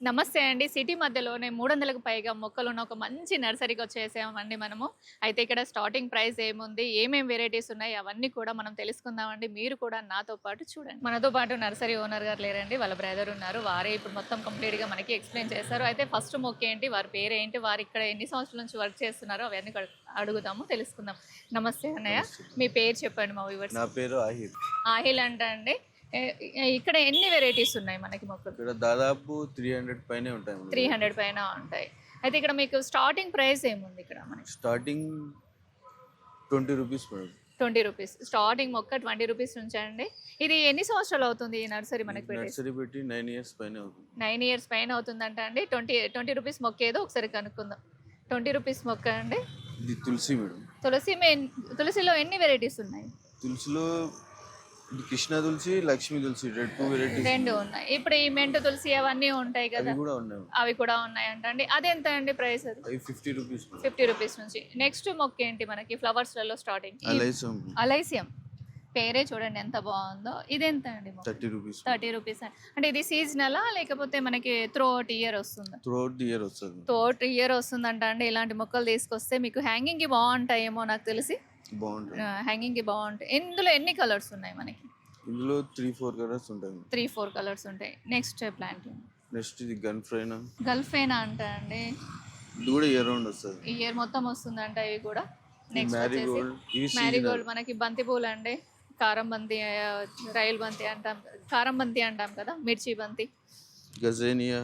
నమస్తే అండి. సిటీ మధ్యలోనే 300కు పైగా మొక్కలున్న ఒక మంచి నర్సరీకి వచ్చేసామండి మనము. అయితే ఇక్కడ స్టార్టింగ్ ప్రైస్ ఏముంది, ఏమేం వెరైటీస్ ఉన్నాయి అవన్నీ కూడా మనం తెలుసుకుందామండి. మీరు కూడా నాతో పాటు చూడండి. మనతో పాటు నర్సరీ ఓనర్ గారు లేరండి. వాళ్ళ బ్రదర్ ఉన్నారు. వారే ఇప్పుడు మొత్తం కంప్లీట్‌గా మనకి ఎక్స్‌ప్లెయిన్ చేస్తారు. అయితే ఫస్ట్ మొక్కేంటి, వారి పేరేంటి, వారు ఇక్కడ ఎన్ని సంవత్సరాల నుంచి వర్క్ చేస్తున్నారో అవన్నీ అడుగుదాము, తెలుసుకుందాం. నమస్తే అన్నయ్య. నమస్తే. మీ పేరు చెప్పండి మా వ్యూవర్స్. నా పేరు ఆహిర్. ఆహిల్ అంట అండి. ఇక్కడ ఎన్ని వెరైటీస్ ఉన్నాయి మనకి మొక్కలు? ఇక్కడ దాదాపు 300 పైనే ఉంటాయి మనకి. 300 పైన ఉంటాయి. అయితే ఇక్కడ మీకు స్టార్టింగ్ ప్రైస్ ఏముంది ఇక్కడ మనకి? Starting 20 rupees madam. 20 rupees. Starting మొక్క 20 రూపీస్ నుంచి అండి. ఇది ఎన్ని సంవత్సరాలు అవుతుంది ఈ నర్సరీ మనకి పెట్టేసి? నర్సరీ పెట్టి 9 ఇయర్స్ పైనే అవుతుంది. 9 ఇయర్స్ పైన అవుతుందంట అండి. 20 రూపీస్ మొక్క ఏదో ఒకసారి కనుక్కుందాం. 20 రూపీస్ మొక్క అండి. ఇది తులసి మేడం. తులసిలో ఎన్ని వెరైటీస్ ఉన్నాయి? తులసిలో ఇది కృష్ణ తులసి, లక్ష్మీ తులసి, 2 వెరైటీస్. రెండు ఉన్నాయి. ఇప్పుడు ఈ మెంటు తులసి అవన్నీ ఉంటాయి కదా, అవి కూడా ఉన్నాయి. అవి కూడా ఉన్నాయంట అండి. అదెంత అండి ప్రైస్? అది అవి 50 రూపీస్ మేడం. 50 రూపీస్ నుంచి. నెక్స్ట్ మొక్క ఏంటి మనకి ఫ్లవర్స్లలో స్టార్టింగ్? అలైసం అలైసియం. పేరే చూడండి ఎంత బాగుందో. ఇదెంత అండి? 30 రూపీస్. 30 రూపీస్. అంటే ఇది సీజనలా లేకపోతే మనకి త్రూఅవుట్ ఇయర్ వస్తుందా? త్రూఅవుట్ ది ఇయర్ వస్తుంది. త్రూఅవుట్ ఇయర్ వస్తుందంట అండి. ఇలాంటి మొక్కలు తీసుకొస్తే మీకు హ్యాంగింగ్కి బాగుంటాయేమో నాకు తెలిసి. బాగుంటుంది. హ్యాంగింగ్కి బాగుంటాయి. ఇందులో ఎన్ని కలర్స్ ఉన్నాయి మనకి? ఇందులో 3-4 కలర్స్ ఉంటాయి. 3-4 కలర్స్ ఉంటాయి. నెక్స్ట్ ప్లాంట్ నెక్స్ట్ ఇది గన్ ఫ్రైనా. గల్ఫేనా అంట అండి. ఇది కూడా ఇయర్ రౌండ్ వస్తుంది. ఈ ఇయర్ మొత్తం వస్తుందంట ఇవి కూడా. నెక్స్ట్ మ్యారీగోల్డ్. ఇవి మ్యారీగోల్డ్ మనకి బంతి పూలు అండి. కారం బంతి, రైల్ బంతి అంటాం, కారం బంతి అంటాం కదా, మిర్చి బంతి. గజేనియా.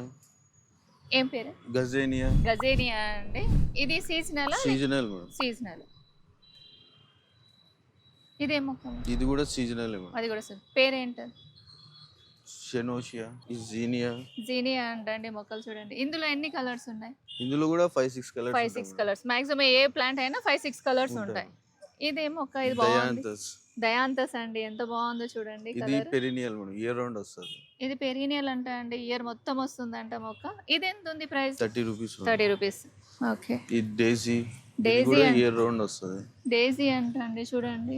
ఏం పేరు? గజేనియా. గజేనియా అండి. ఇది సీజనల్? Seasonal madam. సీజనల్. ఇదేం మొక్క? ఇది కూడా సీజనల్ మేడం. అది కూడా పేరేంటి? షెనోషియా, జీనియా. జీనియా అంటండి మొక్కలు చూడండి. ఇందులో ఎన్ని కలర్స్ ఉన్నాయి? ఇందులో కూడా 5-6 కలర్స్. 5-6 కలర్స్. మాక్సిమం ఏ ప్లాంట్ అయినా 5-6 కలర్స్ ఉంటాయి. ఇదేం మొక్క? ఇది బాగుంది. డయాంతస్. డయాంతస్ అండి. ఎంత బాగుందో చూడండి ఇది colour. Perineal madam, year round వస్తుంది. ఇది పెరీనియల్ అంట అండి. ఇయర్ మొత్తం వస్తుందంట మొక్క. ఇది ఎంత ఉంది ప్రైస్? 30 రూపీస్. 30 రూపీస్. ఓకే. ఇది డేజీ. డేజీ కూడా ఇయర్ రౌండ్ వస్తుంది. డేజీ అంట అండి. చూడండి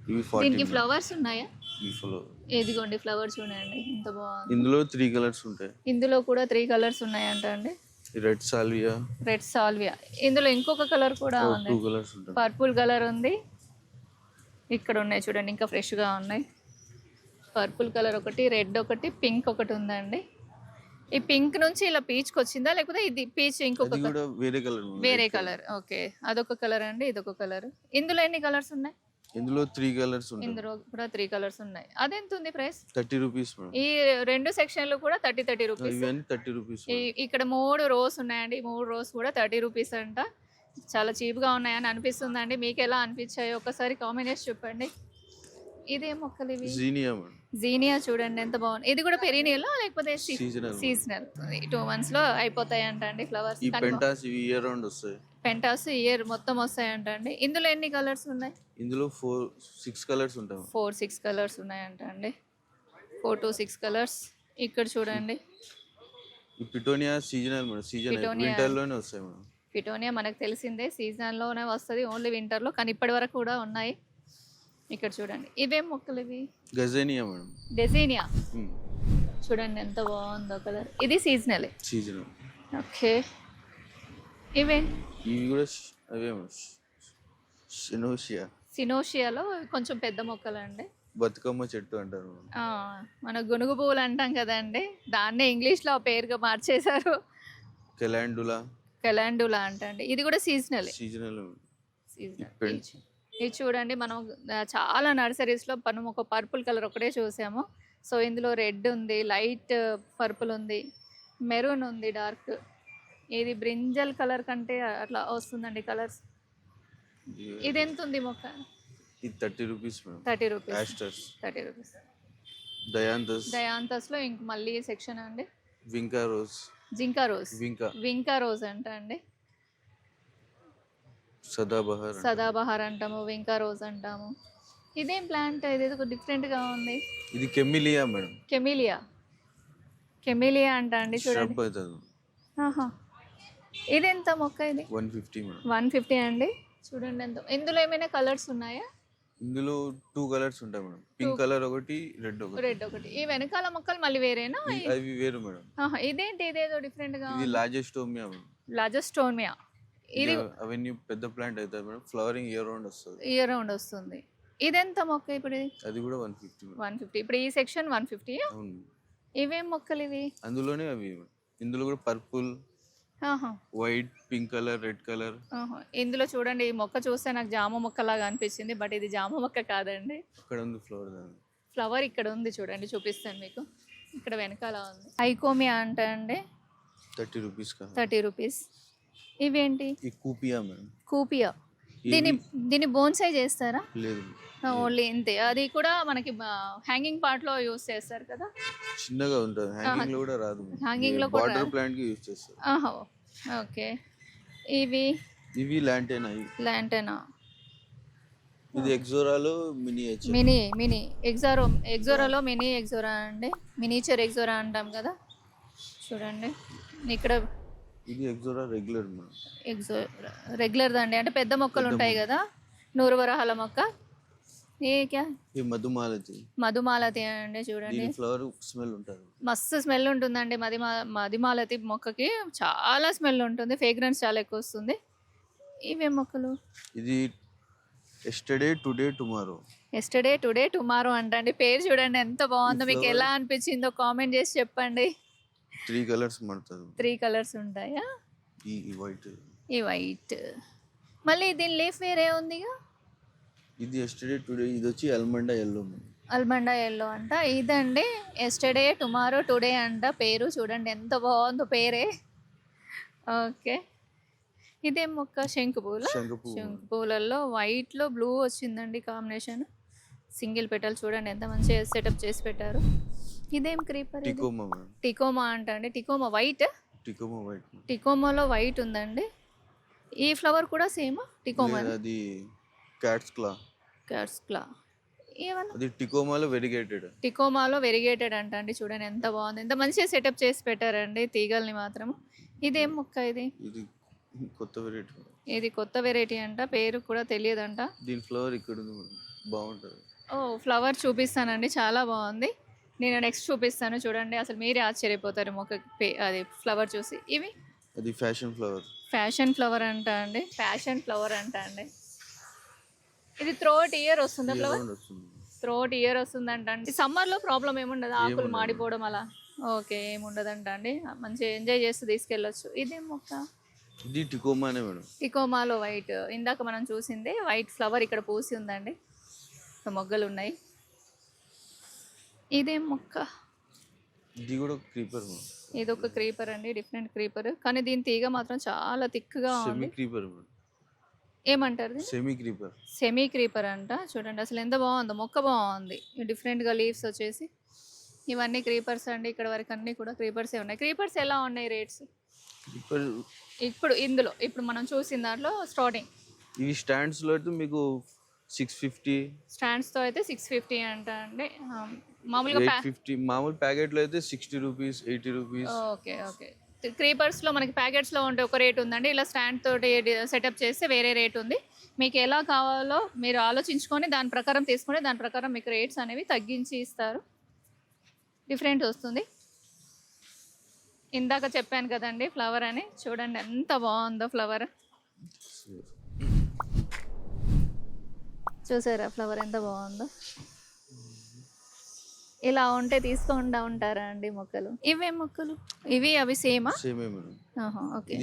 ఇవి 40. దీనికి ఫ్లవర్స్ ఉన్నాయా? ఈ ఫ్లవర్. ఇదిగోండి ఫ్లవర్స్ చూడండి ఎంత బాగుంది. ఇందులో 3 కలర్స్ ఉంటాయి. ఇందులో కూడా 3 కలర్స్ ఉన్నాయంట అండి. Red salvia. Red salvia. ఇందులో ఇంకొక కలర్ కూడా ఉంది. 2 కలర్స్ ఉంటాయి. పర్పుల్ కలర్ ఉంది. ఇక్కడ ఉన్నాయి చూడండి, ఇంకా ఫ్రెష్గా ఉన్నాయి. పర్పుల్ కలర్ ఒకటి, రెడ్ ఒకటి, పింక్ ఒకటి ఉందండి. ఈ పింక్ నుంచి ఇలా పీచ్కి వచ్చిందా లేకపోతే ఇది పీచ్ ఇంకొక అది కూడా వేరే కలర్. వేరే కలర్. ఓకే, అదొక కలర్ అండి, ఇదొక కలర్. ఇందులో ఎన్ని కలర్స్ ఉన్నాయి? ఇందులో 3 కలర్స్ ఉంటాయి. ఇందులో కూడా 3 కలర్స్ ఉన్నాయి. అదెంత ఉంది ప్రైస్? 30 rupees madam. ఈ రెండు సెక్షన్లు కూడా 30 రూపీస్. ఇవన్నీ 30 రూపీస్. ఇక్కడ 3 రోస్ ఉన్నాయండి. 3 రోస్ కూడా 30 రూపీస్ అంట. చాలా చీప్గా ఉన్నాయని అనిపిస్తుందండి. మీకు ఎలా అనిపించాయో ఒకసారి కామెంట్ చేసి చెప్పండి. ఇదేం మొక్కలు ఇవి? Zinnia madam. జీనియా చూడండి ఎంత బాగుంది. ఇది కూడా పెరీనియల్ లేకపోతే సీజనల్? సీజనల్. 2 months లో అయిపోతాయి అంట అండి ఫ్లవర్స్. ఈ పెంటాస్ ఇవి ఇయర్ రౌండ్ వస్తాయి. పెంటాస్ ఇయర్ మొత్తం వస్తాయంట అండి. ఇందులో ఎన్ని కలర్స్ ఉన్నాయి? ఇందులో 4-6 కలర్స్ ఉంటాయి. 4-6 కలర్స్ ఉన్నాయంట అండి. 4 to 6 కలర్స్. ఇక్కడ చూడండి ఈ పిటోనియా సీజనల్ మేడం. సీజనల్ పిటోనియా. వింటర్ లోనే వస్తాయి మేడం. పిటోనియా మనకు తెలిసిందే, సీజన్లోనే వస్తుంది, ఓన్లీ వింటర్లో. కానీ ఇప్పటి వరకు కూడా ఉన్నాయి. ఇక్కడ చూడండి ఇవేం మొక్కలు ఇవి? గజేనియా మేడం. డెజీనియా. చూడండి ఎంత బాగుందో కలర్. ఇది సీజనల్. సీజనల్. ఓకే. ఇవే? ఇవి కూడా అవే షెనోషియా. సినోషియాలో కొంచెం పెద్ద మొక్కలు అండి. బతుకమ్మ చెట్టు అంటారు మేడం. మన గునుగు పువ్వులు అంటాం కదండి, దాన్నే ఇంగ్లీష్లో ఆ పేరుగా మార్చేశారు. కెలాండులా. కెలాండులా అంటండి. ఇది కూడా సీజనల్. సీజనల్. సీజనల్. ఇది చూడండి, మనం చాలా నర్సరీస్లో మనం ఒక పర్పుల్ కలర్ ఒకటే చూసాము. సో ఇందులో రెడ్ ఉంది, లైట్ పర్పుల్ ఉంది, మెరూన్ ఉంది, డార్క్. ఇది బ్రింజల్ కలర్ కంటే అట్లా వస్తుందండి కలర్స్. ఇది ఎంత ఉంది మొక్క? ఇది 30 rupees madam. 30 rupees. Asters 30 rupees. Dianthus. డయాంతస్లో ఇంక మళ్ళీ సెక్షన్ అండి. Vinca rose. Vinca rose. Vinca rose అంట అండి. సదాబహార్. సదాబహార్ అంటాము, వింకా రోజ్ అంటాము. ఇదేం ప్లాంట్? ఇదేదో డిఫరెంట్గా ఉంది. ఇది కెమిలియా మేడం. కెమిలియా. కెమిలియా అంట అండి. చూడండి. ష్రబ్ అవుతుంది. ఆహా. ఇది ఎంత మొక్క? ఇది 150 మేడం. 150 అండి. చూడండి ఎంత. ఇందులో ఏమైనా కలర్స్ ఉన్నాయా? ఇందులో 2 కలర్స్ ఉంటాయి మేడం. పింక్ కలర్ ఒకటి, రెడ్ ఒకటి. రెడ్ ఒకటి. ఈ వెనకాల మొక్కలు మళ్ళీ వేరేనా? అవి వేరు మేడం. ఆహా, ఇదేంటి ఇదేదో డిఫరెంట్ గా? ఇది లాజెస్టోమియా మేడం. లాజోస్టోమియా. ఇది అవన్నీ పెద్ద ప్లాంట్ అవుతుంది మేడం. ఫ్లవరింగ్ ఇయర్ రౌండ్ వస్తుంది. ఇయర్ రౌండ్ వస్తుంది. ఇదెంత మొక్క ఇప్పుడు? అది కూడా 150 మేడం. 150. ఇప్పుడు ఈ సెక్షన్ 150. అవును. ఇవేం మొక్కలు ఇవి? అందులోనే అవి మేడం. ఇందులో కూడా పర్పుల్, ఆహా, white, pink colour, red colour. ఆహా. ఇందులో చూడండి, ఈ మొక్క చూస్తే నాకు జామ మొక్కలాగా అనిపించింది, బట్ ఇది జామ మొక్క కాదండి. అక్కడ ఉంది ఫ్లవర్. ఫ్లవర్ ఇక్కడ ఉంది చూడండి, చూపిస్తాను మీకు. ఇక్కడ వెనకాల ఉంది. ఐకోమియా అంట అండి. 30 రూపీస్ కదా. 30 రూపీస్. ఇవేంటి? ఈ కూపియా మేడం. కూపియా. దీన్ని బోన్సై చేస్తారా? లేదు, ఓన్లీ ఇంతే. అది కూడా మనకి హ్యాంగింగ్ పార్ట్ లో యూస్ చేస్తారు కదా. చిన్నగా ఉంటుంది. హ్యాంగింగ్ లో కూడా రాదు. హ్యాంగింగ్ లో కూడా వాటర్ ప్లాంట్ కి యూస్ చేస్తారు. ఆహా, ఓకే. ఇవి లాంటేనా. లాంటేనా. ఇది ఎక్సోరాలో మినీ ఎగ్జోరాలో మినీ ఎగ్జోరా అండి. మినీచర్ ఎగ్జోరా అంటాం కదా, చూడండి ఇక్కడ. ఇది ఎగ్జోరా రెగ్యులర్ మేడం. రెగ్యులర్ దండి, అంటే పెద్ద మొక్కలు ఉంటాయి కదా. నూరువరహాల మొక్క. ఈ మధుమాలతి అండి, చూడండి. ఫ్లవర్ స్మెల్ ఉంటుంది. మస్తు స్మెల్ ఉంటుందండి. మధుమాలతి మొక్కకి చాలా స్మెల్ ఉంటుంది, ఫ్రేగ్రెన్స్ చాలా ఎక్కువ వస్తుంది. ఇవే మొక్కలు? ఇది ఎస్టర్డే టుడే టుమారో అంటండి. పేరు చూడండి ఎంత బాగుందో. మీకు ఎలా అనిపించిందో కామెంట్ చేసి చెప్పండి. 3 కలర్స్ మారుతుంది. 3 కలర్స్ ఉంటాయా? ఈ వైట్. మళ్ళీ దీని లీఫ్ వేరే ఉందిగా. ఇది ఎస్టర్డే టుడే. ఇది వచ్చి అల్మండా ఎల్లో అంట. ఇదండి ఎస్టర్డే టుమారో టుడే అంట. పేరు చూడండి ఎంత బాగుందో పేరే. ఓకే. ఇదేం మొక్క? శంకు పూలలో వైట్ లో బ్లూ వచ్చిందండి కాంబినేషన్. సింగిల్ పెటల్ చూడండి ఎంత మంచిగా సెటప్ చేసి పెట్టారు. ఇదేం క్రీపర్? టికోమా అంట అండి. టికోమా వైట్. టికోమాలో వైట్ ఉందండి. ఈ ఫ్లవర్ కూడా సేమ్ టికోమా. అది క్యాట్స్ క్లా. అది టికోమాలో వెరిగేటెడ్ అంట అండి. చూడండి ఎంత బాగుంది, ఎంత మంచిగా సెటప్ చేసి పెట్టారండి తీగల్ని మాత్రం. ఇదేం మొక్క? ఇది కొత్త వెరైటీ అంట. పేరు కూడా తెలియదంట. దీని ఫ్లవర్ ఇక్కడ ఉంది, బాగుంటుంది. ఓ, ఫ్లవర్ చూపిస్తానండి, చాలా బాగుంది. నేను నెక్స్ట్ చూపిస్తాను చూడండి. అసలు మీరే ఆశ్చర్యపోతారు మొక్క అది ఫ్లవర్ చూసి. ఇవి అది ఫ్యాషన్ ఫ్లవర్ అంట అండి. ఇది త్రోట్ ఇయర్ వస్తుందా ఫ్లవర్? త్రోట్ ఇయర్ వస్తుందంట అండి. సమ్మర్ లో ప్రాబ్లం ఏముండదు, ఆకులు మాడిపోవడం అలా? ఓకే, ఏముండదంట అండి. మంచిగా ఎంజాయ్ చేస్తూ తీసుకెళ్ళొచ్చు. ఇదేం మొక్క? ఇది టికోమానే మేడం. టికోమాలో వైట్. ఇందాక మనం చూసిందే వైట్ ఫ్లవర్ ఇక్కడ పూసి ఉందండి. మొగ్గలు ఉన్నాయి. ఇదేం మొక్క? ఇది కూడా క్రీపర్. ఇది ఒక క్రీపర్ అండి, డిఫరెంట్ క్రీపర్. కానీ దీని తీగ మాత్రం చాలా థిక్గా ఉంది. ఏమంటారు? సెమీ క్రీపర్ అంట. చూడండి అసలు ఎంత బాగుందో, మొక్క బాగుంది. డిఫరెంట్గా లీవ్స్ వచ్చేసి. ఇవన్నీ క్రీపర్స్ అండి. ఇక్కడ వరకు అన్నీ కూడా క్రీపర్సే ఉన్నాయి. క్రీపర్స్ ఎలా ఉన్నాయి రేట్స్ ఇప్పుడు మనం చూసిన దాంట్లో? స్టార్టింగ్ ఇవి స్టాండ్స్ లో అయితే మీకు 650. స్టాండ్స్ తో అయితే 650 అంట అండి. మామూలుగా 850. మామూలు ప్యాకెట్ లో అయితే 60 రూపీస్, 80 రూపీస్. ఓకే. క్రీపర్స్ లో మనకి ప్యాకెట్స్ లో ఉంటే ఒక రేట్ ఉందండి. ఇలా స్టాండ్ తోటి సెటప్ చేస్తే వేరే రేట్ ఉంది. మీకు ఎలా కావాలో మీరు ఆలోచించుకొని దాని ప్రకారం తీసుకుంటే దాని ప్రకారం మీకు రేట్స్ అనేవి తగ్గించి ఇస్తారు. డిఫరెంట్ వస్తుంది. ఇందాక చెప్పాను కదండి ఫ్లవర్ అని. చూడండి ఎంత బాగుందో ఫ్లవర్. చూసారా ఫ్లవర్ ఎంత బాగుందో? ఇలా ఉంటే తీసుకుంటా ఉంటారా అండి మొక్కలు? ఇవేం మొక్కలు? అవి సేమా? ఓకే.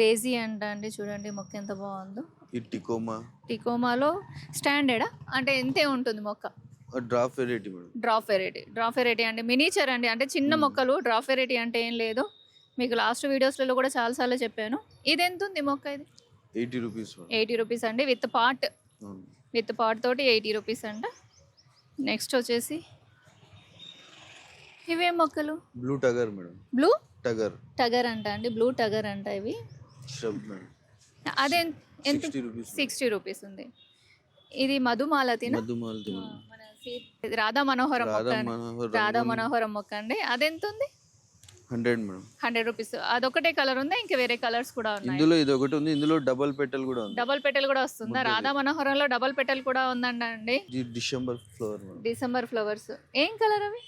డేజీ అంట అండి. చూడండి మొక్క ఎంత బాగుందో. టికోమాలో స్టాండర్డా అంటే ఎంతే ఉంటుంది మొక్క? డ్రాప్ వెరైటీ అండి. మినీచర్ అండి, అంటే చిన్న మొక్కలు. డ్రాప్ వెరైటీ అంటే ఏం లేదు, మీకు లాస్ట్ వీడియోస్లలో కూడా చాలాసార్లు చెప్పాను. ఇది ఎంత ఉంది మొక్క? ఇది 80 రూపీస్ అండి. విత్ పాట్ తోటి 80 రూపీస్ అంట. నెక్స్ట్ వచ్చేసి ఇవే మొక్కలు? బ్లూ టగర్ అంట అండి. బ్లూ టగర్ అంట ఇవి. అదే ఎంత? 60 రూపీస్ ఉంది. ఇది మధుమాలతి. రాధా మనోహరం మొక్క అండి. అదెంత ఉంది? 100 మేడం. 100 రూపీస్. అదొకటే కలర్ ఉందా, ఇంకా వేరే కలర్స్ కూడా ఉన్నాయి? ఇందులో ఇది ఒకటి ఉంది, ఇందులో డబుల్ పెటల్ కూడా ఉంది. డబుల్ పెటల్ కూడా వస్తుందా? రాధా మనోహరంలో డబుల్ పెటల్ కూడా ఉందండి. ఇది December flower madam. December flowers. ఏం కలర్ అవి?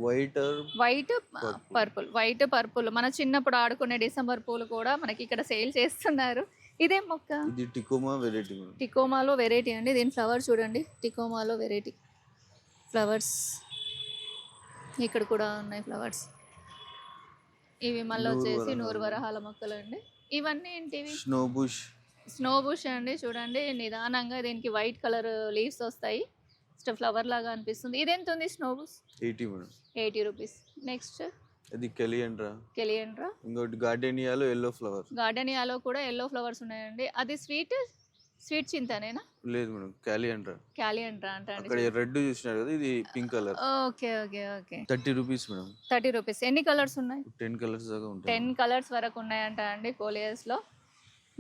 White white purple. మన చిన్నప్పుడు ఆడుకునే డిసెంబర్ పూలు కూడా మనకి ఇక్కడ సేల్ చేస్తున్నారు. ఇదేం మొక్క? ఇది టికోమా వెరైటీ మేడం. టికోమాలో వెరైటీ అండి. దీని ఫ్లవర్ చూడండి, టికోమాలో వెరైటీ ఫ్లవర్స్. ఇక్కడ కూడా ఉన్నాయి ఫ్లవర్స్. ఇవి మళ్ళీ వచ్చేసి నూరు వరహాల మొక్కలు అండి. ఇవన్నీ ఏంటివి? స్నో బుష్ అండి. చూడండి నిదానంగా దీనికి వైట్ కలర్ లీవ్స్ వస్తాయి. ఫ్లవర్ లాగా అనిపిస్తుంది. ఇది ఎంత ఉంది snow bush? 80 madam. 80 rupees. Next అది కెలియండ్రా. ఇంకోటి గార్డెనియాలో ఎల్లో ఫ్లవర్. గార్డెనియాలో కూడా ఎల్లో ఫ్లవర్స్ ఉన్నాయండి. అది స్వీట్ చింతనేనా? లేదు మేడం, క్యాలియండ్రా అంటే అక్కడ రెడ్ చూసినారు కదా, ఇది pink colour. Okay 30 rupees madam. 30 rupees. ఎన్ని కలర్స్ ఉన్నాయి? 10 కలర్స్ దాకా ఉంటాయి. 10 కలర్స్ వరకు ఉన్నాయంట అండి కోలియస్ లో.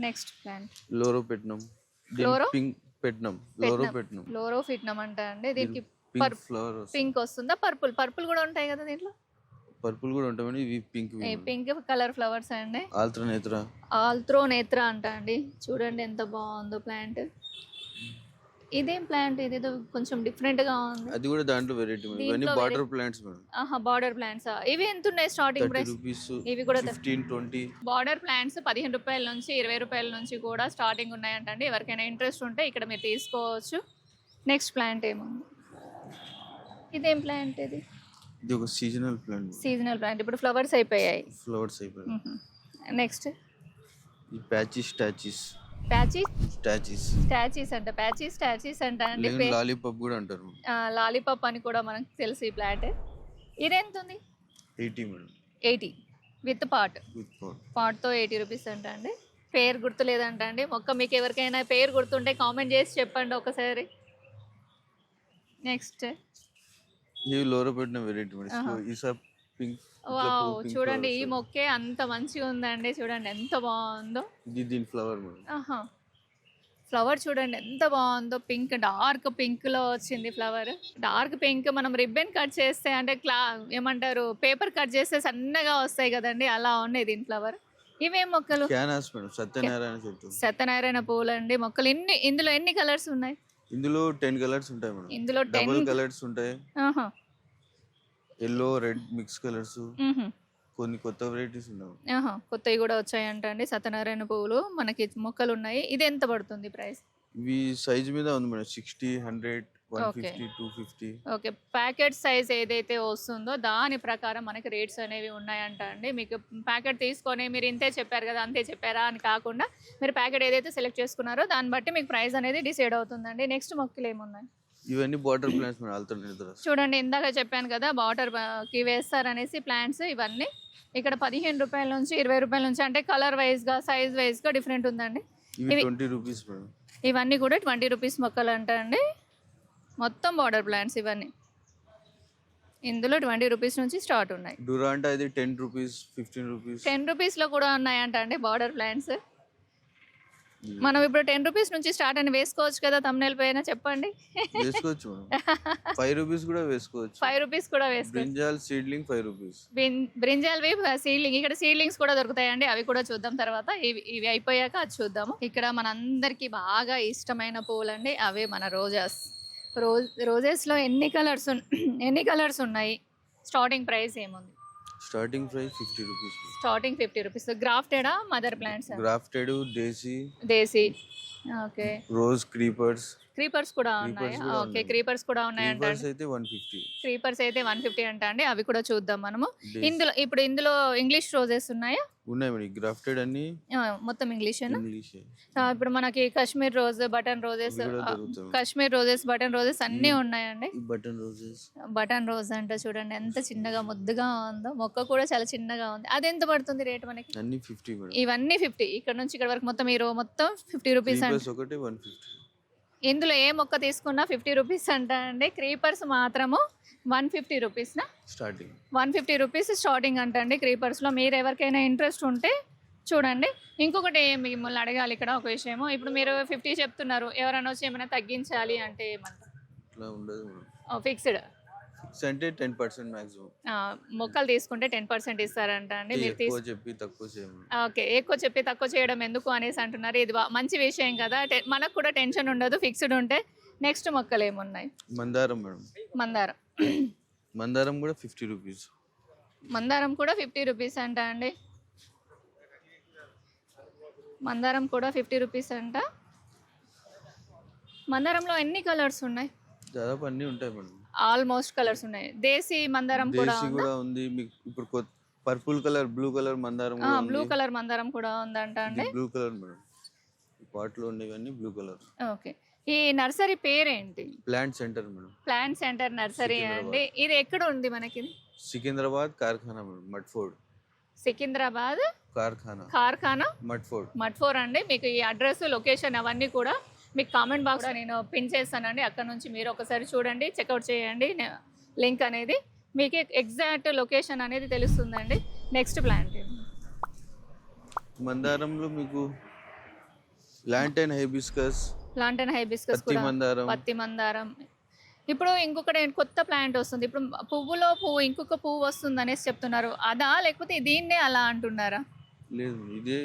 Next plant లోరోపెట్నం. లోరోఫిట్నం అంట అండి. దీనికి ఫ్లవర్ పింక్ వస్తుందా? పర్పుల్ కూడా ఉంటాయి కదా దీంట్లో. పర్పుల్ కూడా ఉంటాయి. ఇవి పింక్ కలర్ ఫ్లవర్స్ అండి. ఆల్త్రోనేత్ర అంట అండి. చూడండి ఎంత బాగుందో ప్లాంట్. ఇదేం ప్లాంట్? ఇదేదో కొంచెం డిఫరెంట్ గా ఉంది. అది కూడా దాంట్లో వెరైటీ. ఇవన్నీ border plants madam. Border plants. ఇవి ఎంత ఉన్నాయి స్టార్టింగ్ ప్రైస్? ఇవి కూడా 15-20. బార్డర్ ప్లాంట్స్ 15 రూపాయల నుంచి 20 రూపాయల నుంచి కూడా స్టార్టింగ్ ఉన్నాయంటండి. ఎవరికైనా ఇంట్రెస్ట్ ఉంటే ఇక్కడ మీరు తీసుకోవచ్చు. నెక్స్ట్ ప్లాంట్ ఏముంది? ఇదేం ప్లాంట్? ఇది ఒక సీజనల్ ప్లాంట్. ఇప్పుడు ఫ్లవర్స్ అయిపోయాయి. నెక్స్ట్ స్టాచీస్ అంట అండి. లాలీపాప్ కూడా అంటారు. లాలీపాప్ అని కూడా మనకు తెలుసు ఈ ప్లాంట్. ఇదెంత ఉంది? 80 మేడం. 80 విత్ పాట్తో 80 రూపీస్ అంట అండి. పేరు గుర్తు లేదంట అండి. మొక్క మీకు ఎవరికైనా పేరు గుర్తుంటే కామెంట్ చేసి చెప్పండి ఒకసారి. నెక్స్ట్ చూడండి, ఈ మొక్కే అంత మంచిగా ఉందండి. చూడండి ఎంత బాగుందో. ఫ్లవర్ చూడండి ఎంత బాగుందో. పింక్, డార్క్ పింక్ లో వచ్చింది ఫ్లవర్. డార్క్ పింక్ మనం రిబ్బన్ కట్ చేస్తే అంటే ఏమంటారు, పేపర్ కట్ చేస్తే సన్నగా వస్తాయి కదండి, అలా ఉన్నాయి దీని ఫ్లవర్. ఇవేం మొక్కలు? సత్యనారాయణ పూలు అండి. మొక్కలు ఇందులో ఎన్ని కలర్స్ ఉన్నాయి? ఇందులో 10 కలర్స్ ఉంటాయి మేడం. ఇందులో డబుల్ కలర్స్ ఉంటాయి. Yellow red mix colours. కొన్ని కొత్త వెరైటీస్ ఉన్నాయి. కొత్తవి కూడా వచ్చాయంట అండి. సత్యనారాయణ పువ్వులు మనకి మొక్కలు ఉన్నాయి. ఇది ఎంత పడుతుంది ప్రైస్? ఇవి సైజ్ మీద ఉంది మేడం. 60, 100, 150, 250. ఓకే. ప్యాకెట్ సైజ్ ఏదైతే వస్తుందో దాని ప్రకారం మనకి రేట్స్ అనేవి ఉన్నాయంట అండి. మీకు ప్యాకెట్ తీసుకొని మీరు ఇంతే చెప్పారు కదా, అంతే చెప్పారా అని కాకుండా మీరు ప్యాకెట్ ఏదైతే సెలెక్ట్ చేసుకున్నారో దాన్ని బట్టి మీకు ప్రైస్ అనేది డిసైడ్ అవుతుందండి. నెక్స్ట్ మొక్కలు ఏమున్నాయి? ఇవన్నీ బార్డర్ ప్లాంట్స్ మేడం. చూడండి ఇందాక చెప్పాను కదా బార్డర్ కి వేస్తారనేసి ప్లాంట్స్. ఇవన్నీ ఇక్కడ 15 రూపాయల నుంచి 20 రూపాయల నుంచి, అంటే కలర్ వైజ్ గా సైజ్ వైజ్ గా డిఫరెంట్ ఉందండి. ఇవి 20 రూపీస్ మేడం. ఇవన్నీ కూడా 20 రూపీస్ మొక్కలు అంట అండి. మొత్తం బార్డర్ ప్లాంట్స్ ఇవన్నీ. ఇందులో 20 రూపీస్ నుంచి స్టార్ట్ ఉన్నాయి. డురాంటా ఇది 10 రూపీస్, 15 రూపీస్. 10 రూపీస్ లో కూడా ఉన్నాయంట అండి బార్డర్ ప్లాంట్స్. మనం ఇప్పుడు 10 రూపీస్ నుంచి స్టార్ట్ అని వేసుకోవచ్చు కదా తమ్నెల్ పైన, చెప్పండి. వేసుకోవచ్చు. 5 రూపీస్ కూడా వేసుకోవచ్చు. 5 రూపీస్ కూడా వేసుకోవచ్చు. Brinjal seedling 5 rupees. Brinjal seedling. ఇక్కడ సీడ్లింగ్స్ కూడా దొరుకుతాయండి, అవి కూడా చూద్దాం తర్వాత. ఇవి అయిపోయాక అది చూద్దాము. ఇక్కడ మనందరికి బాగా ఇష్టమైన పూలండి, అవే మన రోజెస్ లో ఎన్ని కలర్స్ ఉన్నాయి? స్టార్టింగ్ ప్రైస్ ఏముంది? Starting price 50 rupees. Starting 50 rupees. గ్రాఫ్టెడా మదర్ ప్లాంట్స్? గ్రాఫ్టెడ్, దేశీ. ఓకే. రోజ్ క్రీపర్స్ కూడా ఉన్నాయి. ఓకే, క్రీపర్స్ కూడా ఉన్నాయంట. క్రీపర్స్ అయితే 150 అంట అండి. అవి కూడా చూద్దాం మనము. ఇందులో ఇంగ్లీష్ రోజెస్ ఉన్నాయా? ఉన్నాయి మేడం. గ్రాఫ్టెడ్ అన్ని మొత్తం ఇంగ్లీష్. ఇప్పుడు మనకి Kashmir rose, button roses, button roses అన్ని ఉన్నాయండి. బటన్ రోజ్ అంట. చూడండి ఎంత చిన్నగా ముద్దుగా ఉందో. మొక్క కూడా చాలా చిన్నగా ఉంది. అది ఎంత పడుతుంది రేట్ మనకి? ఇవన్నీ 50. ఇక్కడ నుంచి ఇక్కడ వరకు మొత్తం ఈ రో మొత్తం 50 రూపీస్ అండి. ఇందులో ఏ మొక్క తీసుకున్నా 50 రూపీస్ అంట అండి. క్రీపర్స్ మాత్రము 150 రూపీస్. 150 రూపీస్ స్టార్టింగ్ అంట అండి క్రీపర్స్ లో. మీరు ఎవరికైనా ఇంట్రెస్ట్ ఉంటే చూడండి. ఇంకొకటి మిమ్మల్ని అడగాలి ఇక్కడ ఒక విషయము. ఇప్పుడు మీరు 50 చెప్తున్నారు, ఎవరైనా వచ్చి ఏమైనా తగ్గించాలి అంటే ఏమంటారు? ఉండదు. ఫిక్స్డ్ ఫిక్స్ అంటే 10% మాక్సిమం. మొక్కలు తీసుకుంటే 10% ఇస్తారంట అండి. మీరు ఎక్కువ చెప్పి తక్కువ చేయము. ఓకే. ఎక్కువ చెప్పి తక్కువ చేయడం ఎందుకు అనేసి అంటున్నారు. ఇది మంచి విషయం కదా. మనకు కూడా టెన్షన్ ఉండదు. ఫిక్స్డ్ ఉంటే. నెక్స్ట్ మొక్కలు ఏమున్నాయి? మందారం మేడం. మందారం. మందారం కూడా 50 రూపీస్. మందారం కూడా 50 రూపీస్ అంట అండి. మందారం కూడా 50 రూపీస్ అంట. మందారంలో ఎన్ని కలర్స్ ఉన్నాయి? దాదాపు అన్ని ఉంటాయి మేడం. ఆల్మోస్ట్ కలర్స్ ఉన్నాయి. దేశీ మందారం కూడా దేశీ కూడా ఉంది. మీకు ఇప్పుడు పర్పుల్ కలర్, బ్లూ కలర్ మందారం కూడా ఉంది. బ్లూ కలర్ మందారం కూడా ఉందంట అండి. Blue colour madam. ఈ పాట్లో ఉండేవన్నీ బ్లూ కలర్. ఓకే. ఈ నర్సరీ పేరేంటి? Plant centre madam. Plant centre nursery అండి. ఇది ఎక్కడ ఉంది మనకి? సికింద్రాబాద్ కార్ఖానా మేడం. మడ్ఫోర్డ్. సికింద్రాబాద్ కార్ఖానా మడ్ఫోర్ అండి. మీకు ఈ అడ్రస్, లొకేషన్ అవన్నీ కూడా మీకు కామెంట్ బాక్స్ నేను పిన్ చేస్తానండి. అక్కడ నుంచి మీరు ఒకసారి చూడండి, చెక్అవుట్ చేయండి. లింక్ అనేది మీకు ఎగ్జాక్ట్ లొకేషన్ అనేది తెలుస్తుందండి. నెక్స్ట్ ప్లాంట్ మందారంలో మీకు ప్లాంట్ అండ్ హైబిస్కస్ కూడా, పత్తి మందారం. ఇప్పుడు ఇంకొకటి కొత్త ప్లాంట్ వస్తుంది. ఇప్పుడు పువ్వులో పువ్వు ఇంకొక పువ్వు వస్తుంది అనేసి చెప్తున్నారు. అదా లేకపోతే దీన్నే అలా అంటున్నారా? లేదు, ఇదే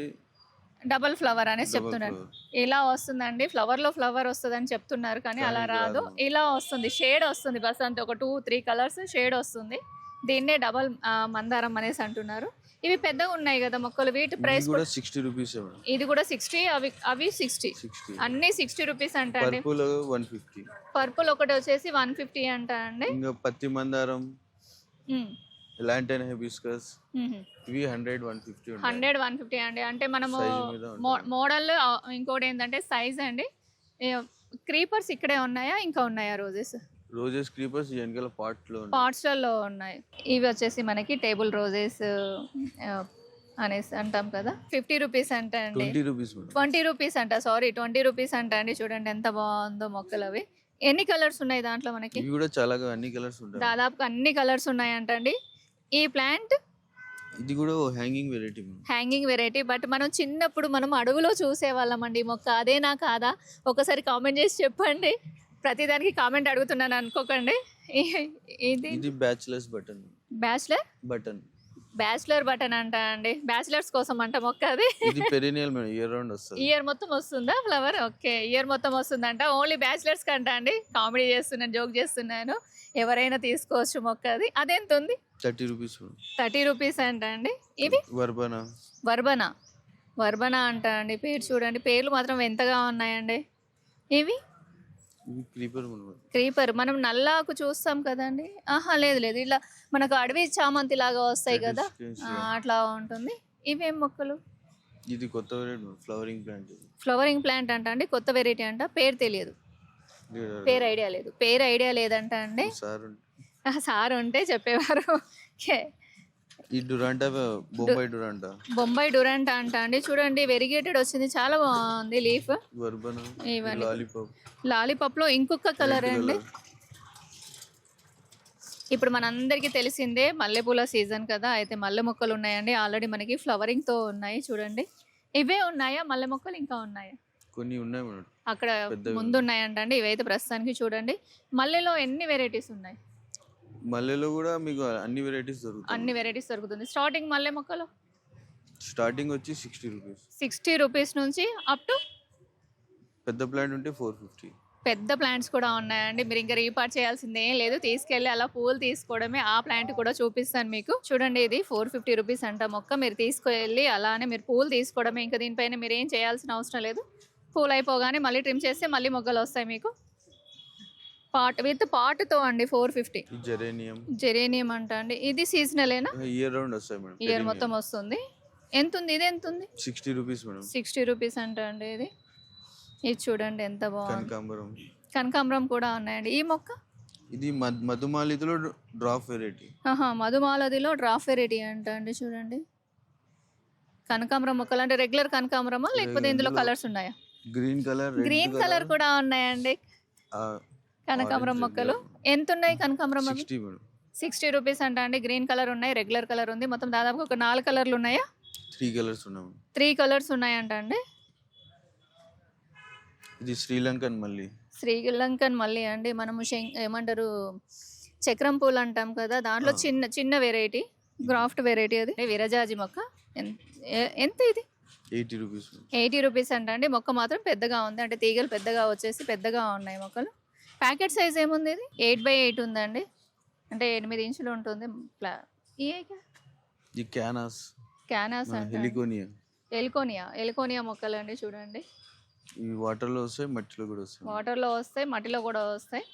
డబల్ ఫ్లవర్ అనేసి చెప్తున్నారు. ఇలా వస్తుందండి. ఫ్లవర్లో ఫ్లవర్ వస్తుంది అని చెప్తున్నారు, కానీ అలా రాదు. ఇలా వస్తుంది, షేడ్ వస్తుంది. బస్ అంతే, ఒక 2-3 కలర్స్ షేడ్ వస్తుంది. దీన్నే డబల్ మందారం అనేసి అంటున్నారు. ఇవి పెద్దగా ఉన్నాయి కదా మొక్కలు, వీటి ప్రైస్ కూడా 60 రూపీస్. ఇది కూడా 60, అవి 60, అన్ని 60 రూపీస్ అంట అండి. పర్పుల్ ఒకటి వచ్చేసి 150 అంట అండి. ఇంకా పత్తి మందారం, లాంటైన్ హైబిస్కస్ ఇవి 100-150 అండి. అంటే మనము మోడల్. ఇంకోటి ఏంటంటే సైజ్ అండి. క్రీపర్స్ ఇక్కడే ఉన్నాయా, ఇంకా ఉన్నాయా? రోజెస్ క్రీపర్స్ వెనకాల పాట్స్లలో ఉన్నాయి. ఇవి వచ్చేసి మనకి టేబుల్ రోజెస్ అనేసి అంటాం కదా. 50 రూపీస్ అంట అండి. 20 రూపీస్ అంట. సారీ, 20 రూపీస్ అంట అండి. చూడండి ఎంత బాగుందో మొక్కలు. అవి ఎన్ని కలర్స్ ఉన్నాయి దాంట్లో మనకి? ఇవి కూడా చాలా అన్ని కలర్స్ ఉంటాయి. దాదాపు అన్ని కలర్స్ ఉన్నాయంట అండి. ఈ ప్లాంట్ ఇది కూడా హ్యాంగింగ్ వెరైటీ. బట్ మనం చిన్నప్పుడు మనం అడవిలో చూసేవాళ్ళం అండి మొక్క. అదేనా కాదా? ఒకసారి కామెంట్ చేసి చెప్పండి. ప్రతిదానికి కామెంట్ అడుగుతున్నాను అనుకోకండి. ఇది బ్యాచిలర్ బటన్ అంట అండి. బ్యాచిలర్స్ కోసం అంట మొక్క అది. ఇది పెరినియల్ మేడం, ఇయర్ రౌండ్ వస్తుంది. ఇయర్ మొత్తం వస్తుందా ఫ్లవర్? ఓకే, ఇయర్ మొత్తం వస్తుందంట. ఓన్లీ బ్యాచిలర్స్ కంట అండి. కామెడీ చేస్తున్నాను, జోక్ చేస్తున్నాను. ఎవరైనా తీసుకోవచ్చు మొక్క అది. అదెంత ఉంది? 30 రూపీస్ అంట అండి. ఇవి వర్బనా అంట అండి. పేరు చూడండి, పేర్లు మాత్రం ఎంతగా ఉన్నాయండి. ఇవి క్రీపర్. మనం నల్లాకు చూస్తాం కదండి. లేదు, ఇలా మనకు అడవి చామంతి లాగా వస్తాయి కదా, అట్లా ఉంటుంది. ఇవేం మొక్కలు? ఇది కొత్త ఫ్లవరింగ్ ప్లాంట్ అంట అండి. కొత్త వెరైటీ అంట. పేరు తెలియదు, పేరు ఐడియా లేదంట అండి. సార్ ఉంటే చెప్పేవారు. బొంబాయి డురాంటా అంట అండి. చూడండి, వెరిగేటెడ్ వచ్చింది, చాలా బాగుంది లీఫ్. లాలీపాప్ లో ఇంకొక కలర్ అండి. ఇప్పుడు మనందరికీ తెలిసిందే మల్లెపూల సీజన్ కదా. అయితే మల్లె మొక్కలు ఉన్నాయండి. ఆల్రెడీ మనకి ఫ్లవరింగ్ తో ఉన్నాయి. చూడండి, ఇవే ఉన్నాయా మల్లె మొక్కలు? ఇంకా ఉన్నాయా? కొన్ని ఉన్నాయి అక్కడ ముందు ఉన్నాయంట అండి. ఇవైతే ప్రస్తుతానికి చూడండి. మల్లెలో ఎన్ని వెరైటీస్ ఉన్నాయి? మల్లెలో కూడా మీకు అన్ని వెరైటీస్ దొరుకుతుంది. స్టార్టింగ్ మల్లె మొక్కలు స్టార్టింగ్ వచ్చి 60 రూపీస్ నుంచి అప్ టు పెద్ద ప్లాంట్ ఉంటే 450. పెద్ద ప్లాంట్స్ కూడా ఉన్నాయండి. మీరు ఇంకా రీపార్ట్ చేయాల్సింది ఏం లేదు, తీసుకెళ్ళి అలా పూలు తీసుకోవడమే. ఆ ప్లాంట్ కూడా చూపిస్తాను మీకు. చూడండి, ఇది 450 రూపీస్ అంట మొక్క. మీరు తీసుకెళ్ళి అలానే మీరు పూలు తీసుకోవడమే. ఇంకా దీనిపైన మీరు ఏం చేయాల్సిన అవసరం లేదు. పూలు అయిపోగానే మళ్ళీ ట్రిమ్ చేస్తే మళ్ళీ మొగ్గలు వస్తాయి మీకు. పాట్తో అండి 450. జెరేనియం అంట అండి. ఇది సీజనలేనా? ఇయర్ మొత్తం వస్తుంది. ఎంత ఉంది? ఇది ఎంత ఉంది? 60 రూపీస్ మేడం. 60 రూపీస్ అంట అండి. ఇది చూడండి ఎంత బాగుంది. కనకాంబరం కూడా ఉన్నాయండి. ఈ మొక్క ఇది మధుమాలతిలో డ్రాప్ వెరైటీ. మధుమాలతిలో డ్రాప్ వెరైటీ అంట అండి. చూడండి, కనకాంబరం మొక్కలు అంటే రెగ్యులర్ కనకాంబరమా లేకపోతే ఇందులో కలర్స్ ఉన్నాయా? గ్రీన్ కలర్ కూడా ఉన్నాయండి కనకాంబరం మొక్కలు. ఎంత ఉన్నాయి కనకాంబరం? 60 రూపీస్ అంట అండి. గ్రీన్ కలర్ ఉన్నాయి, రెగ్యులర్ కలర్ ఉంది. మొత్తం దాదాపు ఒక 4 కలర్లు ఉన్నాయా? 3 కలర్స్ ఉన్నాయంట అండి. ఇది శ్రీలంకన్ మల్లి అండి. మనము ఏమంటారు, చక్రం పూలు అంటాం కదా, దాంట్లో ఆ. చిన్న చిన్న వెరైటీ, గ్రాఫ్ట్ వెరైటీ అది. విరజాజి మొక్క ఎంత ఇది? 80 రూపీస్. 80 రూపీస్ అంట అండి. మొక్క మాత్రం పెద్దగా ఉంది, అంటే తీగలు పెద్దగా వచ్చేసి పెద్దగా ఉన్నాయి మొక్కలు. ప్యాకెట్ సైజ్ ఏముంది ఇది? 8x8 ఉందండి, అంటే 8 ఇంచులు ఉంటుంది. ఈ క్యానాస్ అంట, ఎలికోనియా మొక్కలు అండి. చూడండి, ఈ వాటర్లో వస్తాయి, మట్టిలో కూడా వస్తాయి. వాటర్లో వస్తాయి, మట్టిలో కూడా వస్తాయి.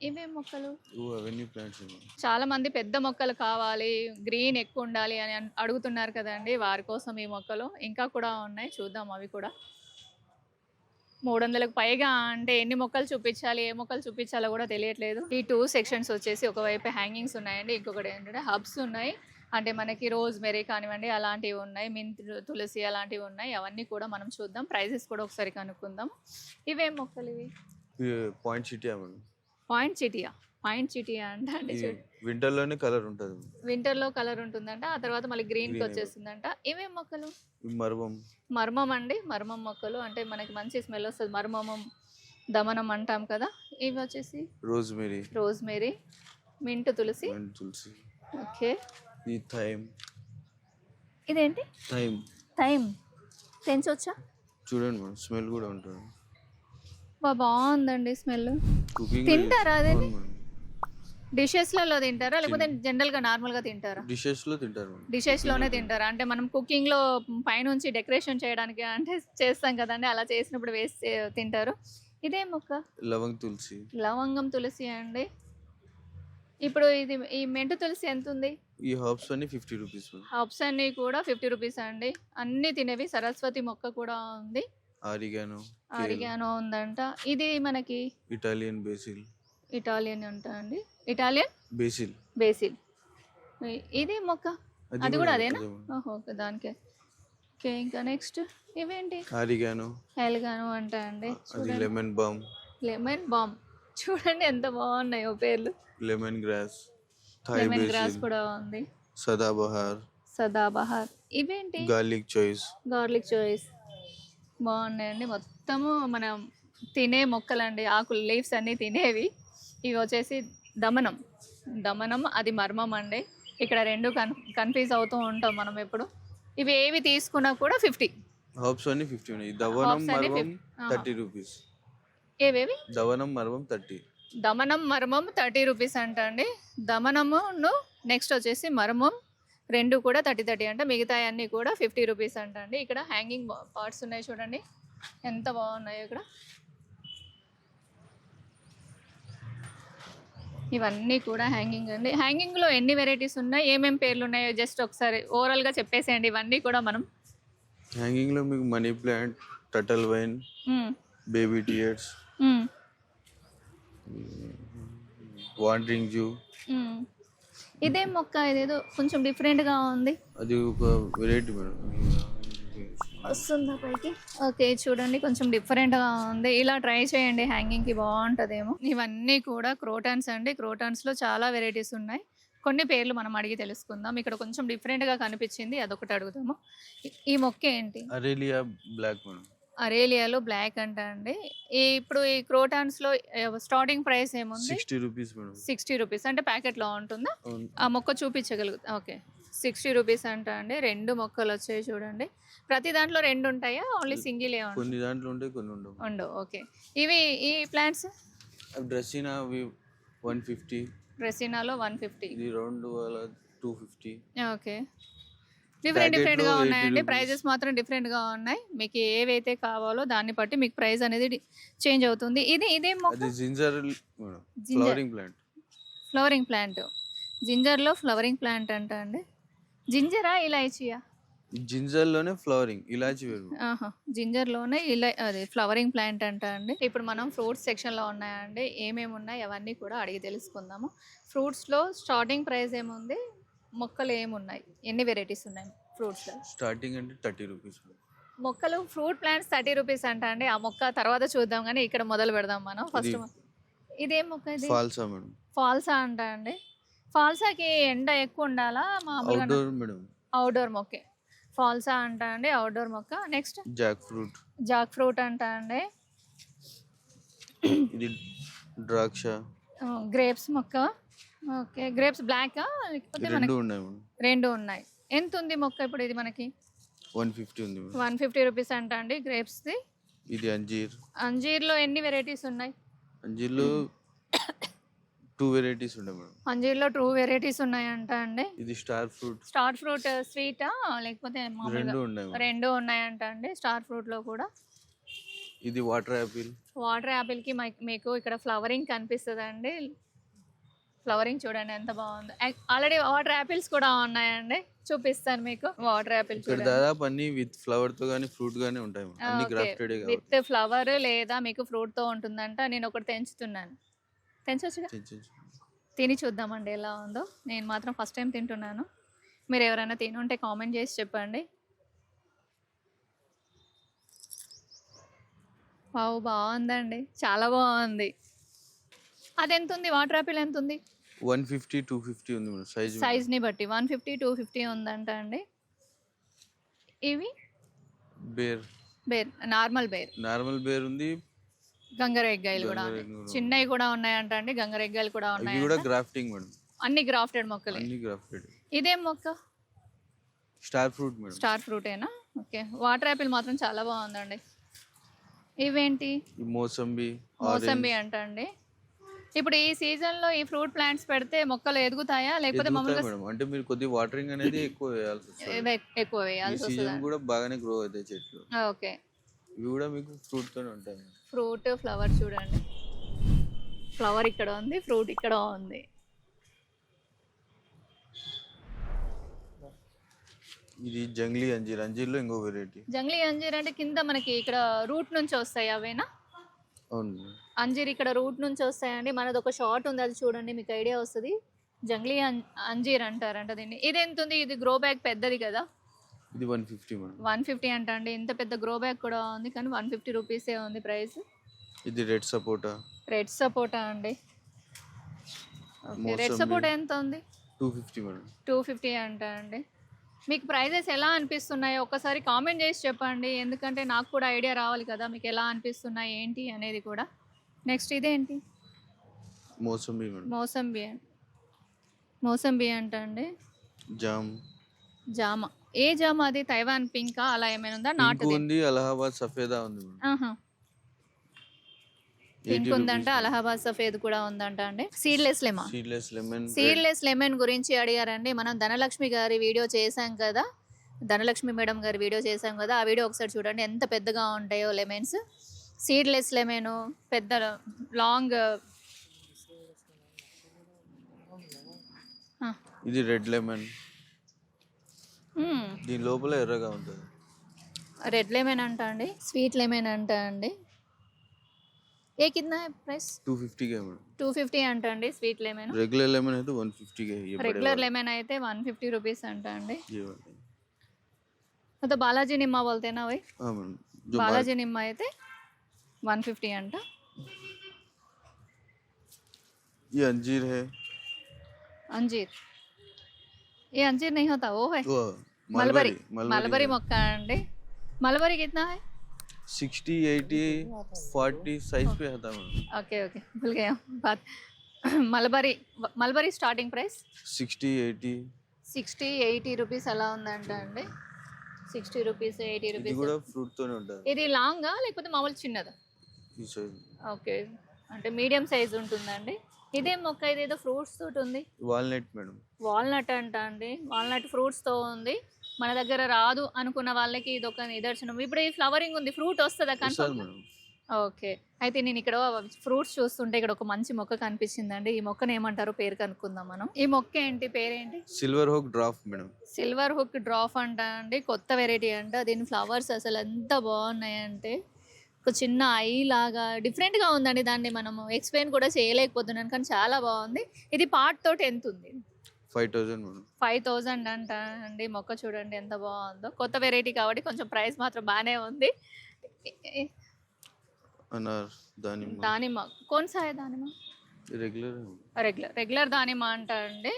ఇవే మొక్కలు అవన్నీ ప్లాంట్స్. చాలా మంది పెద్ద మొక్కలు కావాలి, గ్రీన్ ఎక్కువ ఉండాలి అని అడుగుతున్నారు కదండి, వారి కోసం ఈ మొక్కలు ఇంకా కూడా ఉన్నాయి. చూద్దాం అవి కూడా. 300కు పైగా అంటే ఎన్ని మొక్కలు చూపించాలి, ఏ మొక్కలు చూపించాలో కూడా తెలియట్లేదు. ఈ 2 సెక్షన్స్ వచ్చేసి ఒకవైపు హ్యాంగింగ్స్ ఉన్నాయండి, ఇంకొకటి ఏంటంటే హబ్స్ ఉన్నాయి. అంటే మనకి రోజ్ మెరీ కానివ్వండి అలాంటివి ఉన్నాయి, మింట్ తులసి అలాంటివి ఉన్నాయి. అవన్నీ కూడా మనం చూద్దాం, ప్రైజెస్ కూడా ఒకసారి కనుక్కుందాం. ఇవేం మొక్కలు ఇవి? పాయింట్ సిటీ పాయింట్ చిటియా అంటే వింటర్ లోనే కలర్ ఉంటుంది. వింటర్ లో కలర్ ఉంటుందంట, ఆ తర్వాత మళ్ళీ గ్రీన్ కి వచ్చేస్తుందంట. ఇవేం మొక్కలు? మర్మం అండి, మర్మం మొక్కలు. అంటే మనకి మంచి స్మెల్ వస్తుంది, మర్మమం దమనం అంటాం కదా. ఇవి వచ్చేసి రోజ్ మేరీ, మింట్ తులసి. ఓకే, ఈ థైమ్. ఇదేంటి? థైమ్ తెంచొచ్చా? చూడండి మేడం, స్మెల్ కూడా ఉంటుంది. బాగుందండి స్మెల్. తింటారా అది? డిషెస్లలో తింటారా లేకపోతే జనరల్ గా నార్మల్ గా తింటారా? డిషెస్ లోనే తింటారా? అంటే మనం కుకింగ్ లో పైనుంచి డెకరేషన్ చేయడానికి అంటే చేస్తాం కదండి, అలా చేసినప్పుడు వేసి తింటారు. ఇదే మొక్క? లవంగం తులసి అండి. ఇప్పుడు ఇది ఈ మెంటు తులసి ఎంత ఉంది? ఈ హర్బ్స్ అన్ని 50 రూపీస్. హర్బ్స్ అన్ని కూడా 50 రూపీస్ అండి. అన్ని తినేవి. సరస్వతి మొక్క కూడా ఉంది, ఆరిగానో ఉందంట. ఇది మనకి ఇటాలియన్ అంట అండి, ఇటాలియన్ బేసిల్. ఇది మొక్క అది కూడా అదేనా? ఓకే, దానికే. ఓకే, ఇంకా నెక్స్ట్ ఇవేంటి? ఎల్గానో అంట అండి. లెమన్ బామ్ చూడండి ఎంత బాగున్నాయో పేర్లు. లెమన్ గ్రాస్ కూడా ఉంది. సదాబహార్. ఇవేంటి? Garlic choice. బాగున్నాయండి. మొత్తము మనం తినే మొక్కలండి, ఆకులు, లీవ్స్ అన్నీ తినేవి. ఇవి వచ్చేసి దమనం, అది మర్మం అండి. ఇక్కడ రెండు కన్ఫ్యూజ్ అవుతూ ఉంటాం మనం ఎప్పుడు. ఇవి ఏవి తీసుకున్నా కూడా 50. హర్బ్స్ అన్ని 50 ఉన్నాయి. దవనం మర్మం 30 రూపీస్. ఏవేవి? దవనం మర్మం 30. దమనం మర్మం 30 రూపీస్ అంట అండి. దమనము నెక్స్ట్ వచ్చేసి మర్మం రెండు కూడా 30 అంట. మిగతా అన్నీ కూడా 50 రూపీస్ అంట అండి. ఇక్కడ హ్యాంగింగ్ పార్ట్స్ ఉన్నాయి చూడండి ఎంత బాగున్నాయో. ఇక్కడ ఇవన్నీ కూడా హ్యాంగింగ్ అండి. హ్యాంగింగ్లో ఎన్ని వెరైటీస్ ఉన్నాయి, ఏమేమి పేర్లు ఉన్నాయో జస్ట్ ఒకసారి ఓవరాల్గా చెప్పేసేయండి. ఇవన్నీ కూడా మనం హ్యాంగింగ్లో మీకు money plant, turtle wine, baby tears, wandering zoo. ఇదే మొక్క, ఇదేదో కొంచెం డిఫరెంట్గా ఉంది. అది ఒక వెరైటీ మేడం. వస్తుందా పైకి? ఓకే, చూడండి కొంచెం డిఫరెంట్గా ఉంది. ఇలా ట్రై చేయండి, హ్యాంగింగ్కి బాగుంటుందేమో. ఇవన్నీ కూడా క్రోటాన్స్ అండి. క్రోటాన్స్లో చాలా వెరైటీస్ ఉన్నాయి. కొన్ని పేర్లు మనం అడిగి తెలుసుకుందాం. ఇక్కడ కొంచెం డిఫరెంట్గా కనిపించింది, అదొకటి అడుగుదాము. ఈ మొక్క ఏంటి? అరేలియాలో బ్లాక్ అంట అండి. ఇప్పుడు ఈ క్రోటాన్స్లో స్టార్టింగ్ ప్రైస్ ఏముంది? 60 రూపీస్ మేడం. 60 రూపీస్ అంటే ప్యాకెట్లో ఉంటుందా? ఆ మొక్క చూపించగలుగుతా? ఓకే, 60 రూపీస్ అంట అండి. 2 మొక్కలు వచ్చాయి చూడండి. ప్రతి దాంట్లో 2 ఉంటాయా, ఓన్లీ సింగిల్? కొన్ని దాంట్లో ఉంటాయి, కొన్ని ఉండవు. ఓకే, ఇవి ఈ ప్లాంట్స్ డ్రెస్సినా 150. డ్రెస్సినాలో 150. ఇది 250. ఓకే, డిఫరెంట్గా ఉన్నాయండి. ప్రైజెస్ మాత్రం డిఫరెంట్గా ఉన్నాయి. మీకు ఏవైతే కావాలో దాన్ని బట్టి మీకు ప్రైస్ అనేది చేంజ్ అవుతుంది. ఇదేం మొక్క? Flowering plant. జింజర్లో ఫ్లవరింగ్ ప్లాంట్ అంట అండి. జింజరా ఇలాచీయా? జింజర్లోనే ఫ్లవరింగ్, ఇలాచీ వేరు. జింజర్లోనే అది ఫ్లవరింగ్ ప్లాంట్ అంట అండి. ఇప్పుడు మనం ఫ్రూట్స్ సెక్షన్లో ఉన్నాయండి. ఏమేమి ఉన్నాయి అవన్నీ కూడా అడిగి తెలుసుకుందాము. ఫ్రూట్స్లో స్టార్టింగ్ ప్రైస్ ఏముంది, మొక్కలు ఏమున్నాయి, ఎన్ని వెరైటీస్ ఉన్నాయి ఫ్రూట్స్లో? స్టార్టింగ్ అంటే 30 రూపీస్ మొక్కలు. ఫ్రూట్ ప్లాంట్స్ 30 రూపీస్ అంట అండి. ఆ మొక్క తర్వాత చూద్దాం, కానీ ఇక్కడ మొదలు పెడదాం మనం. ఫస్ట్ ఇదేం మొక్క? ఇది ఫాల్సా అంట అండి. ఫాల్సాకి ఎండ ఎక్కువ ఉండాలా మామూలుగా? అవుట్డోర్ మొక్కే ఫాల్సా అంట అండి, అవుట్డోర్ మొక్క. నెక్స్ట్ జాక్ ఫ్రూట్ అంట అండి. ఇది ద్రాక్ష. గ్రేప్స్ మొక్క. ఓకే. గ్రేప్స్ బ్లాకా? లేకపోతే రెండు మనకి ఉన్నాయి మేడం. 2 ఉన్నాయి. ఎంతుంది మొక్క ఇప్పుడు ఇది మనకి? 150 ఉంది మేడం. 150 రూపీస్ అంట అండి గ్రేప్స్‌ది. ఇది అంజీర్. అంజీర్‌లో ఎన్ని వెరైటీస్ ఉన్నాయి? అంజీర్లో 2 వెరైటీస్ ఉన్నాయి మేడం. అంజీర్‌లో 2 వెరైటీస్ ఉన్నాయంట అండి. ఇది స్టార్ ఫ్రూట్. స్టార్ ఫ్రూట్ స్వీటా? లేకపోతే మామూలుగా? రెండు ఉన్నాయి మేడం. 2 ఉన్నాయంట అండి స్టార్ ఫ్రూట్‌లో కూడా. ఇది వాటర్ యాపిల్. వాటర్ యాపిల్‌కి మీకు ఇక్కడ ఫ్లవరింగ్ కనిపిస్తదండి. ఫ్లవరింగ్ చూడండి ఎంత బాగుందో. ఆల్రెడీ వాటర్ యాపిల్స్ కూడా ఉన్నాయండి. చూపిస్తాను మీకు వాటర్ యాపిల్ ఇక్కడ చూడండి. దాదాపు అన్ని విత్ ఫ్లవర్ తో గానీ ఫ్రూట్ గానీ ఉంటాయి మేడం. అన్ని ఓకే. గ్రాఫ్టెడ్ కాబట్టి విత్ ఫ్లవర్ లేదా మీకు ఫ్రూట్ తో ఉంటుందంట. నేను ఒకటి తెంచుతున్నాను. తెంచొచ్చుగా? చిన్న తిని చూద్దామండి ఎలా ఉందో. నేను మాత్రం ఫస్ట్ టైం తింటున్నాను. మీరు ఎవరైనా తిని ఉంటే కామెంట్ చేసి చెప్పండి. వావ్! బాగుందండి. చాలా బాగుంది. అదెంత ఉంది? వాటర్ యాపిల్ ఎంత ఉంది? 150 250 ఉంది మేడం సైజ్. సైజ్ని బట్టి 150 250 ఉందంట అండి. ఇవి బేర్. నార్మల్ బేర్. నార్మల్ బేర్ ఉంది. గంగరెగ్గాయలు కూడా ఉన్నాయి. గంగరెగ్గాయలు చిన్నవి కూడా ఉన్నాయంట అండి. గంగరెగ్గాయలు కూడా ఇవి ఉన్నాయి. కూడా గ్రాఫ్టింగ్ మేడం. అన్ని గ్రాఫ్టెడ్ మొక్కలే. అన్ని గ్రాఫ్టెడ్. ఇదేం మొక్క? Star fruit madam. స్టార్ ఫ్రూటేనా? ఓకే. వాటర్ యాపిల్ మాత్రం చాలా బాగుందండి. ఇవేంటి? ఈ మోసంబి, మోసంబి అంట అండి. ఇప్పుడు ఈ సీజన్ లో ఈ ఫ్రూట్ ప్లాంట్స్ పెడితే మొక్కలు ఎదుగుతాయా లేకపోతే ఎదుగుతాయి మామూలుగా మేడం. అంటే మీరు కొద్ది వాటరింగ్ అనేది ఎక్కువ వేయాల్సి వస్తుంది. ఎక్కువ ఈ వేయాల్సి సీజన్ వస్తుందా? కూడా బాగానే గ్రో అవుతాయి చెట్లు. ఓకే. ఇవి కూడా మీకు ఫ్రూట్ తోనే ఉంటాయి. ఫ్రూట్ ఫ్లవర్ చూడండి. ఫ్లవర్ ఇక్కడ ఉంది, ఫ్రూట్ ఇక్కడ ఉంది. ఇది జంగ్లీ అంజీర్. అంజీర్లో ఇంకో వెరైటీ. జంగ్లీ అంజీర్ అంటే కింద మనకి ఇక్కడ రూట్ నుంచి వస్తాయి అవేనా? అవును. అంజీర్ ఇక్కడ రూట్ నుంచి వస్తాయండి. మనది ఒక షార్ట్ ఉంది, అది చూడండి మీకు ఐడియా వస్తుంది. జంగ్లీ అంజీర్ అంటారంట దీన్ని. ఇది ఎంత ఉంది? ఇది గ్రో బ్యాగ్ పెద్దది కదా? ఇది 150 మేడం. 150 అంట అండి. ఇంత పెద్ద గ్రో బ్యాగ్ కూడా ఉంది కానీ 150 రూపీసే ఉంది ప్రైస్. ఇది రెడ్ సపోటా. రెడ్ సపోటా అండి. ఓకే. రెడ్ సపోటా ఎంత ఉంది? 250 మేడం. 250 అంట అండి. మీకు ప్రైజెస్ ఎలా అనిపిస్తున్నాయో ఒకసారి కామెంట్ చేసి చెప్పండి. ఎందుకంటే నాకు కూడా ఐడియా రావాలి కదా మీకు ఎలా అనిపిస్తున్నాయి ఏంటి అనేది కూడా. నెక్స్ట్ ఇదేంటి? మోసంబి మేడం. మోసంబి అంట అండి. జామ. ఏ జామ అది? తైవాన్ పింకా అలా ఏమైనా ఉందా? నాటుది ఉంది. అలహాబాద్ సఫేదా ఉంది మేడం. ఆహా. పింక్ ఉందంట, అలహాబాద్ సఫేద్ కూడా ఉందంట అండి. Seedless lemon. సీడ్లెస్ లెమన్ గురించి అడిగారండి. మనం ధనలక్ష్మి గారి వీడియో చేశాం కదా, ధనలక్ష్మి మేడం గారి వీడియో చేశాం కదా, ఆ వీడియో ఒకసారి చూడండి ఎంత పెద్దగా ఉంటాయో లెమన్స్. సీడ్లెస్ లెమన్ పెద్ద లాంగ్. ఇది రెడ్ లెమన్. దీని లోపల ఎర్రగా ఉంటుంది. రెడ్ లెమన్ అంట అండి. స్వీట్ లెమన్ అంట అండి. ఏ కిतना है प्राइस? 250 के मैडम. 250 అంట అండి స్వీట్ లెమన్. రెగ్యులర్ లెమన్ అయితే 150 के. రెగ్యులర్ లెమన్ అయితే 150 రూపీస్ అంట అండి. ये वाला. तो बालाजी निम्मा बोलते हैं ना भाई? हाँ मैडम. जो बालाजी निम्मा అయితే 150 అంట. ये अंजीर है. अंजीर. ये अंजीर नहीं होता, वो है वो मलबरी మొక్క అండి. మలబరీ कितना है? 60 80 40 साइज पे आता है मैडम. ओके भूल गया बात. మల్బరీ స్టార్టింగ్ ప్రైస్ 60 80 రూపీస్ అలా ఉందంట అండి. 60 రూపీస్ 80 ఇది రూపీస్. కూడా ఫ్రూట్ తోనే ఉంటుంది. ఇది లాంగా లేకపోతే మామూలు చిన్నదా? ఈ సైజ్. ఓకే. అంటే మీడియం సైజ్ ఉంటుందండి. ఇదేం మొక్క? ఇదేదో ఫ్రూట్స్ తోటి ఉంది. Walnut madam. వాల్నట్ అంట అండి. వాల్నట్ ఫ్రూట్స్ తో ఉంది. మన దగ్గర రాదు అనుకున్న వాళ్ళకి ఇది ఒక నిదర్శనం. ఇప్పుడు ఈ ఫ్లవరింగ్ ఉంది, ఫ్రూట్ వస్తుందా కన్ఫర్మ్? ఓకే. అయితే నేను ఇక్కడ ఫ్రూట్స్ చూస్తుంటే ఇక్కడ ఒక మంచి మొక్క కనిపించిందండి. ఈ మొక్కను ఏమంటారో పేరు కనుక్కుందాం మనం. ఈ మొక్క ఏంటి? పేరేంటి? Silver hook draft madam. Silver hook draft అంట అండి. కొత్త వెరైటీ అంట. దీని ఫ్లవర్స్ అసలు ఎంత బాగున్నాయంటే ఒక చిన్న ఐ లాగా డిఫరెంట్గా ఉందండి. దాన్ని మనము ఎక్స్ప్లెయిన్ కూడా చేయలేకపోతున్నాను కానీ చాలా బాగుంది. ఇది పార్ట్ తోటి ఎంత ఉంది? 5000 మేడం. 5000 అంట అండి. మొక్క చూడండి ఎంత బాగుందో. కొత్త వెరైటీ కాబట్టి కొంచెం ప్రైస్ మాత్రం బాగానే ఉంది. అనార్ దానిమ్మ. దానిమ్మ कौन सा है दानिम्मा? రెగ్యులర్ దానిమ్మ అంట అండి.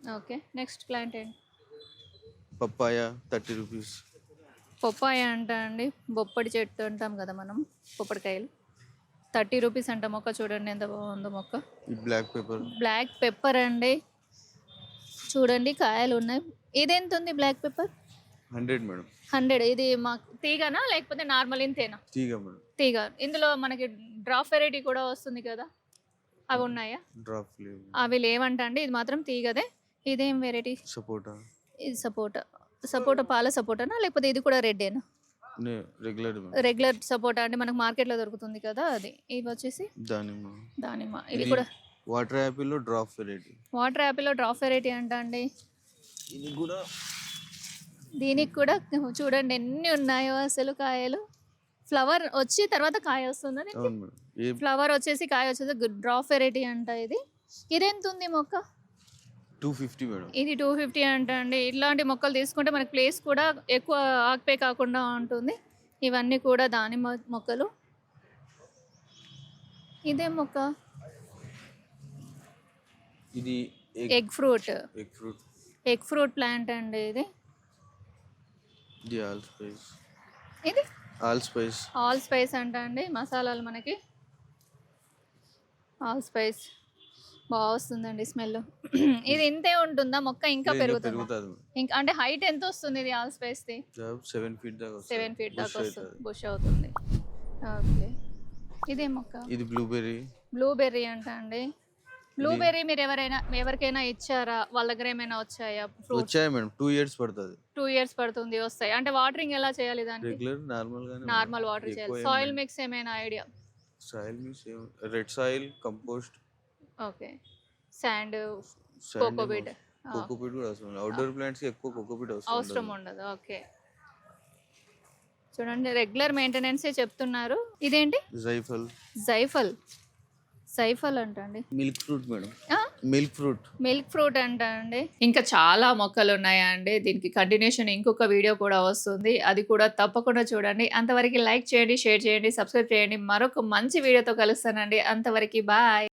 ఓకే. నెక్స్ట్ ప్లాంట్ ఏంటి? Papaya 30 rupees. పప్పాయ అంట అండి. బొప్పడి చెట్టు అంటాం కదా మనం, పొప్పడికాయలు. 30 రూపీస్ అంట మొక్క. చూడండి ఎంత బాగుందో మొక్క. ఈ బ్లాక్ పేపర్ బ్లాక్ పెప్పర్ అండి, చూడండి కాయలు ఉన్నాయి. ఇది ఎంత ఉంది బ్లాక్ పెప్పర్? 100 మేడం. 100. ఇది మా తీగనా లేకపోతే నార్మల్ ఇంతేనా? తీగ మేడం. తీగ. ఇందులో మనకి డ్రాప్ వెరైటీ కూడా వస్తుంది కదా, అవి ఉన్నాయా? డ్రాప్ లేవు. అవి లేవంట అండి, ఇది మాత్రం తీగదే. ఇదేం వెరైటీ? సపోటా. ఇది సపోటా. సపోటా పాల సపోటానా లేకపోతే ఇది కూడా రెడ్డేనా? రెగ్యులర్ రెగ్యులర్ సపోటా అంటే మనకు మార్కెట్లో దొరుకుతుంది కదా అది. ఇవి వచ్చేసి దానిమ్మ. దానిమ్మ. ఇది కూడా వాటర్ యాపిల్ లో డ్రాప్ వెరైటీ. వాటర్ యాపిల్లో డ్రాప్ వెరైటీ అంట అండి. ఇది కూడా దీనికి కూడా చూడండి ఎన్ని ఉన్నాయో అసలు కాయలు. ఫ్లవర్ వచ్చి తర్వాత కాయ వస్తుందని, అవును మేడం. ఏ ఫ్లవర్ వచ్చేసి కాయ వచ్చేసి డ్రాప్ వెరైటీ అంట ఇది. ఇదెంత ఉంది మొక్క? 250 మేడం. ఇది 250 అంట అండి. ఇట్లాంటి మొక్కలు తీసుకుంటే మనకి ప్లేస్ కూడా ఎక్కువ ఆక్యుపై కాకుండా ఉంటుంది. ఇవన్నీ కూడా దానిమ్మ మొక్కలు. ఇదేం మొక్క? ఇది egg fruit. Egg fruit. Egg fruit plant అండి ఇది. ఇది ఆల్ స్పైస్. ఇది ఆల్ స్పైస్. ఆల్ స్పైస్ అంట అండి, మసాలాలు మనకి. ఆల్ స్పైస్ బాగా వస్తుందండి స్మెల్. ఇది ఇంతే ఉంటుందా మొక్క? ఇంకా పెరుగుతుందా? పెరుగుతుంది మేడం. ఇంకా అంటే హైట్ ఎంత వస్తుంది ఇది ఆల్ స్పైస్ ది? 7 ఫీట్ దాకా వస్తుంది. 7 ఫీట్ దాకా Bush వస్తుంది, అవుతుంది. బుష్ అవుతుంది. ఓకే. ఇదే మొక్క? ఇది బ్లూబెర్రీ. బ్లూబెర్రీ అంట అండి. బ్లూబెర్రీ మీరు ఎవరికైనా ఇచ్చారా? వాళ్ళ దగ్గర ఏమైనా వచ్చాయా ఫ్రూట్స్? వచ్చాయి మేడం. 2 ఇయర్స్ పడుతుంది. 2 ఇయర్స్ పడుతుంది వస్తాయి. అంటే వాటరింగ్ ఎలా చేయాలి దానికి? రెగ్యులర్ నార్మల్ గానే. నార్మల్ వాటర్ చేయాలి. సాయిల్ మిక్స్ ఏమైనా idea? Soil mix red soil, compost. Okay. Sand, cocopeat. Cocopeat కూడా అవసరం. అవుట్డోర్ ప్లాంట్స్ కి ఎక్కువ కోకోపీట్ అవసరం ఉండదు. ఓకే. చూడండి రెగ్యులర్ మెయింటెనెన్స్ చెప్తున్నారు. ఇదేంటి? జైఫల్. జైఫల్. జైఫల్ అంట అండి. Milk fruit madam. Milk fruit. Milk fruit అంట అండి. ఇంకా చాలా మొక్కలు ఉన్నాయా అండి. దీనికి కంటిన్యూషన్ ఇంకొక వీడియో కూడా వస్తుంది, అది కూడా తప్పకుండా చూడండి. అంతవరకు లైక్ చేయండి, షేర్ చేయండి, సబ్స్క్రైబ్ చేయండి. మరొక మంచి వీడియోతో కలుస్తానండి. అంతవరకు బాయ్.